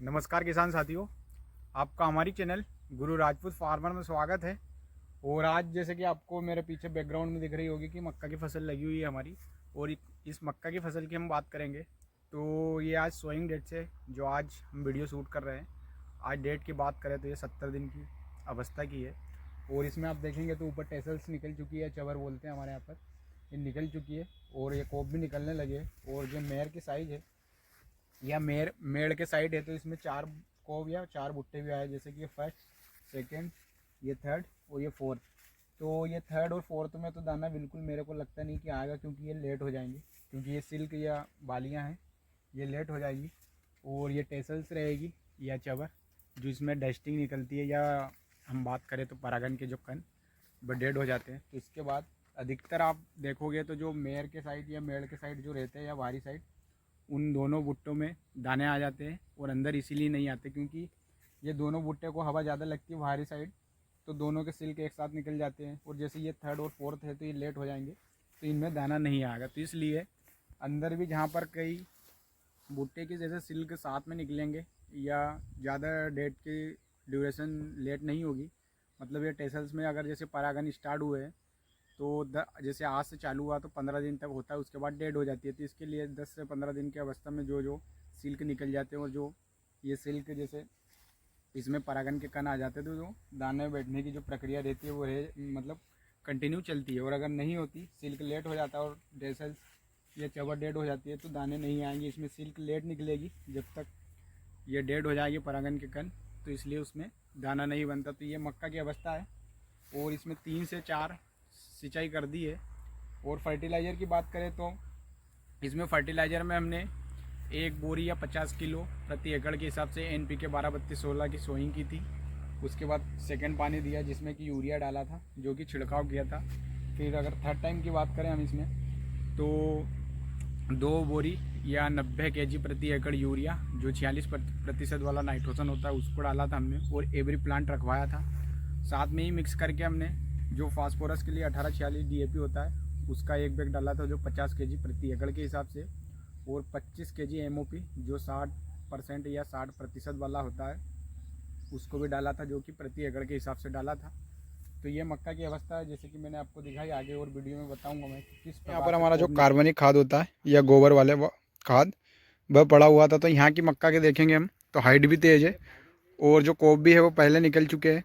नमस्कार किसान साथियों, आपका हमारी चैनल गुरु राजपूत फार्मर में स्वागत है। और आज जैसे कि आपको मेरे पीछे बैकग्राउंड में दिख रही होगी कि मक्का की फसल लगी हुई है हमारी। और इस मक्का की फसल की हम बात करेंगे तो ये आज सोइंग डेट से जो आज हम वीडियो शूट कर रहे हैं, आज डेट की बात करें तो ये 70 दिन की अवस्था की है। और इसमें आप देखेंगे तो ऊपर टेसल्स निकल चुकी है, चवर बोलते हैं हमारे यहाँ पर, ये निकल चुकी है। और ये कोप भी निकलने लगे। और जो मेयर की साइज़ है या मेड़ के साइड है तो इसमें 4 कोव या 4 भुट्टे भी आए, जैसे कि ये फर्स्ट, सेकंड, ये थर्ड और ये फोर्थ। तो ये थर्ड और फोर्थ में तो दाना बिल्कुल मेरे को लगता नहीं कि आएगा, क्योंकि ये लेट हो जाएंगे, क्योंकि ये सिल्क या बालियाँ हैं, ये लेट हो जाएगी। और ये टेसल्स रहेगी या चवर, जो इसमें डस्टिंग निकलती है, या हम बात करें तो परागन के जो कण वो डेड हो जाते हैं। तो इसके बाद अधिकतर आप देखोगे तो जो मेयर के साइड या मेड़ के साइड जो रहते हैं या बाहरी साइड, उन दोनों भुट्टों में दाने आ जाते हैं। और अंदर इसीलिए नहीं आते क्योंकि ये दोनों भुट्टे को हवा ज़्यादा लगती है बाहरी साइड, तो दोनों के सिल्क एक साथ निकल जाते हैं। और जैसे ये थर्ड और फोर्थ है तो ये लेट हो जाएंगे, तो इनमें दाना नहीं आएगा। तो इसलिए अंदर भी जहाँ पर कई भुट्टे की जैसे सिल्क साथ में निकलेंगे या ज़्यादा डेट की ड्यूरेशन लेट नहीं होगी, मतलब ये टेसल्स में अगर जैसे परागन स्टार्ट हुए हैं तो जैसे आज से चालू हुआ तो 15 दिन तक होता है, उसके बाद डेड हो जाती है। तो इसके लिए 10 से 15 दिन की अवस्था में जो सिल्क निकल जाते हैं और जो ये सिल्क जैसे इसमें परागन के कण आ जाते हैं, तो जो दाने बैठने की जो प्रक्रिया रहती है वो मतलब कंटिन्यू चलती है। और अगर नहीं होती, सिल्क लेट हो जाता है और टेसल्स या चवर डेड हो जाती है, तो दाने नहीं आएंगे। इसमें सिल्क लेट निकलेगी, जब तक ये डेड हो जाएगी परागन के कण, तो इसलिए उसमें दाना नहीं बनता। तो ये मक्का की अवस्था है। और इसमें 3 से 4 सिंचाई कर दी है। और फर्टिलाइज़र की बात करें तो इसमें फर्टिलाइज़र में हमने 1 बोरी या 50 किलो प्रति एकड़ के हिसाब से NPK 12-32-16 की सोइंग की थी। उसके बाद सेकंड पानी दिया, जिसमें कि यूरिया डाला था, जो कि छिड़काव किया था। फिर अगर थर्ड टाइम की बात करें हम इसमें, तो 2 बोरी या 90 kg प्रति एकड़ यूरिया, जो 46% वाला नाइट्रोजन होता है, उसको डाला था हमने। और एवरी प्लांट रखवाया था। साथ में ही मिक्स करके हमने जो फास्फोरस के लिए 1846 DAP होता है, उसका एक बैग डाला था, जो 50 kg प्रति एकड़ के हिसाब से। और 25 kg MOP, जो 60% या 60% वाला होता है, उसको भी डाला था, जो कि प्रति एकड़ के हिसाब से डाला था। तो ये मक्का की अवस्था है, जैसे कि मैंने आपको दिखाई। आगे और वीडियो में बताऊंगा मैं किस यहाँ पर हमारा जो कार्बनिक खाद होता है या गोबर वाले खाद वह पड़ा हुआ था। तो यहाँ की मक्का के देखेंगे हम तो हाइट भी तेज़ है, और जो कोप भी है वो पहले निकल चुके हैं।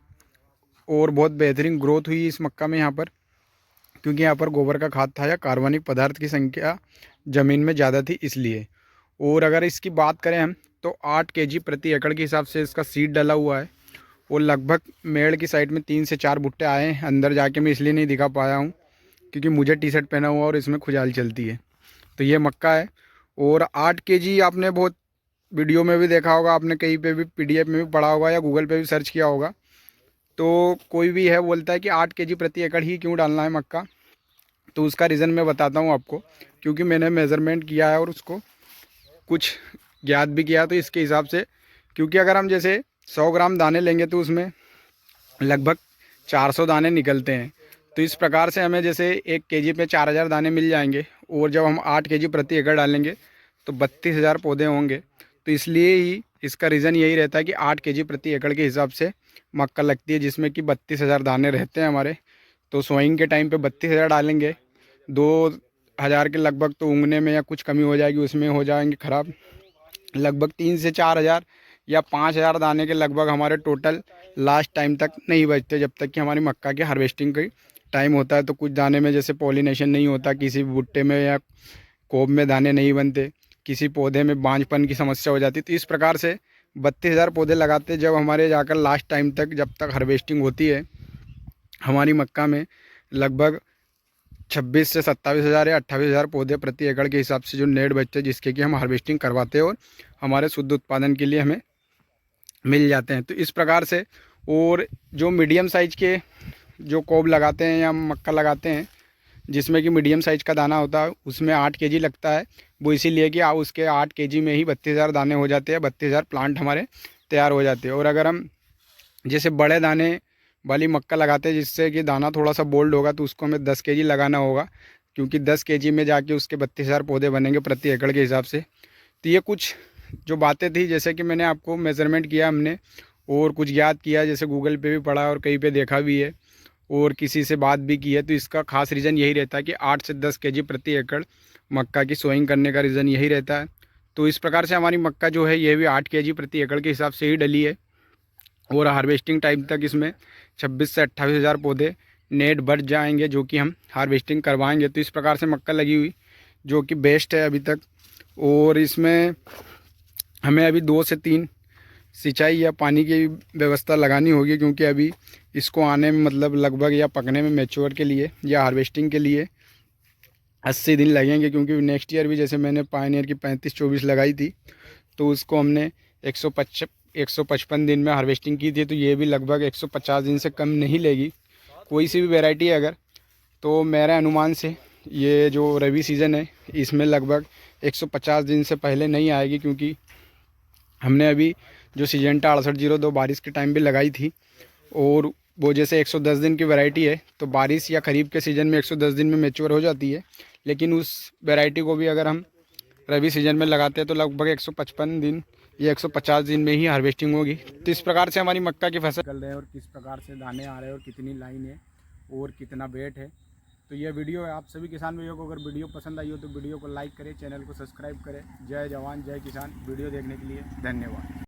और बहुत बेहतरीन ग्रोथ हुई इस मक्का में यहाँ पर, क्योंकि यहाँ पर गोबर का खाद था या कार्बनिक पदार्थ की संख्या ज़मीन में ज़्यादा थी इसलिए। और अगर इसकी बात करें हम तो 8 kg प्रति एकड़ के हिसाब से इसका सीड डला हुआ है। और लगभग मेड़ की साइड में 3 से 4 भुट्टे आए हैं। अंदर जाके मैं इसलिए नहीं दिखा पाया हूँ क्योंकि मुझे टी-शर्ट पहना हुआ और इसमें खुजाल चलती है। तो ये मक्का है। और 8 kg आपने बहुत वीडियो में भी देखा होगा, आपने कहीं पे भी PDF में भी पढ़ा होगा या गूगल पे भी सर्च किया होगा। तो कोई भी है बोलता है कि 8 kg प्रति एकड़ ही क्यों डालना है मक्का, तो उसका रीज़न मैं बताता हूँ आपको। क्योंकि मैंने मेज़रमेंट किया है और उसको कुछ ज्ञात भी किया, तो इसके हिसाब से, क्योंकि अगर हम जैसे 100 ग्राम दाने लेंगे तो उसमें लगभग 400 दाने निकलते हैं। तो इस प्रकार से हमें जैसे 1 kg पे 4000 दाने मिल जाएंगे। और जब हम 8 kg प्रति एकड़ डालेंगे तो 32,000 पौधे होंगे। तो इसलिए ही इसका रीज़न यही रहता है कि 8 kg प्रति एकड़ के हिसाब से मक्का लगती है, जिसमें कि 32,000 दाने रहते हैं हमारे। तो सोइंग के टाइम पे 32,000 डालेंगे, 2,000 के लगभग तो उगने में या कुछ कमी हो जाएगी, उसमें हो जाएंगे ख़राब। लगभग 3 से 4,000 या 5,000 दाने के लगभग हमारे टोटल लास्ट टाइम तक नहीं बचते, जब तक कि हमारी मक्का की हार्वेस्टिंग का टाइम होता है। तो कुछ दाने में जैसे पॉलिनेशन नहीं होता, किसी भुट्टे में या कोब में दाने नहीं बनते, किसी पौधे में बांझपन की समस्या हो जाती। तो इस प्रकार से 32,000 पौधे लगाते जब हमारे जाकर लास्ट टाइम तक, जब तक हार्वेस्टिंग होती है हमारी मक्का में, लगभग 26 से 27,000 या 28,000 पौधे प्रति एकड़ के हिसाब से जो नेट बचते हैं, जिसके कि हम हार्वेस्टिंग करवाते हैं और हमारे शुद्ध उत्पादन के लिए हमें मिल जाते हैं। तो इस प्रकार से। और जो मीडियम साइज़ के जो कोब लगाते हैं या मक्का लगाते हैं, जिसमें कि मीडियम साइज़ का दाना होता है, उसमें 8 kg लगता है। वो इसीलिए कि उसके 8 kg में ही 32,000 दाने हो जाते हैं, 32,000 प्लांट हमारे तैयार हो जाते हैं। और अगर हम जैसे बड़े दाने वाली मक्का लगाते हैं, जिससे कि दाना थोड़ा सा बोल्ड होगा, तो उसको हमें 10 kg लगाना होगा, क्योंकि 10 kg में जाके उसके 32,000 पौधे बनेंगे प्रति एकड़ के हिसाब से। तो ये कुछ जो बातें थी, जैसे कि मैंने आपको मेज़रमेंट किया हमने और कुछ याद किया, जैसे गूगल पे भी पढ़ा और कहीं पे देखा भी है और किसी से बात भी की है, तो इसका खास रीज़न यही रहता है कि 8 से 10 केजी प्रति एकड़ मक्का की सोइंग करने का रीज़न यही रहता है। तो इस प्रकार से हमारी मक्का जो है ये भी 8 केजी प्रति एकड़ के हिसाब से ही डली है और हार्वेस्टिंग टाइम तक इसमें 26 से 28 हज़ार पौधे नेट बढ़ जाएंगे, जो कि हम हार्वेस्टिंग करवाएंगे। तो इस प्रकार से मक्का लगी हुई जो कि बेस्ट है अभी तक। और इसमें हमें अभी 2 से 3 सिंचाई या पानी की व्यवस्था लगानी होगी, क्योंकि अभी इसको आने में मतलब लगभग या पकने में मैच्योर के लिए या हार्वेस्टिंग के लिए 80 दिन लगेंगे। क्योंकि नेक्स्ट ईयर भी जैसे मैंने पायनियर की 35-24 लगाई थी, तो उसको हमने 155 दिन में हार्वेस्टिंग की थी, तो ये भी लगभग 150 दिन से कम नहीं लेगी कोई सी भी वैरायटी है अगर। तो मेरे अनुमान से ये जो रबी सीज़न है इसमें लगभग 150 दिन से पहले नहीं आएगी, क्योंकि हमने अभी जो सिजेंटा 6802 बारिश के टाइम पे लगाई थी और वो जैसे 110 दिन की वैरायटी है, तो बारिश या खरीफ के सीज़न में 110 दिन में मैच्योर हो जाती है। लेकिन उस वैरायटी को भी अगर हम रबी सीज़न में लगाते हैं तो लगभग 155 दिन या 150 दिन में ही हार्वेस्टिंग होगी। तो इस प्रकार से हमारी मक्का की फसल निकल रहे हैं और किस प्रकार से दाने आ रहे हैं और कितनी लाइन है और कितना वेट है। तो ये वीडियो है, आप सभी किसान भाइयों को अगर वीडियो पसंद आई हो तो वीडियो को लाइक करें, चैनल को सब्सक्राइब करें। जय जवान जय किसान। वीडियो देखने के लिए धन्यवाद।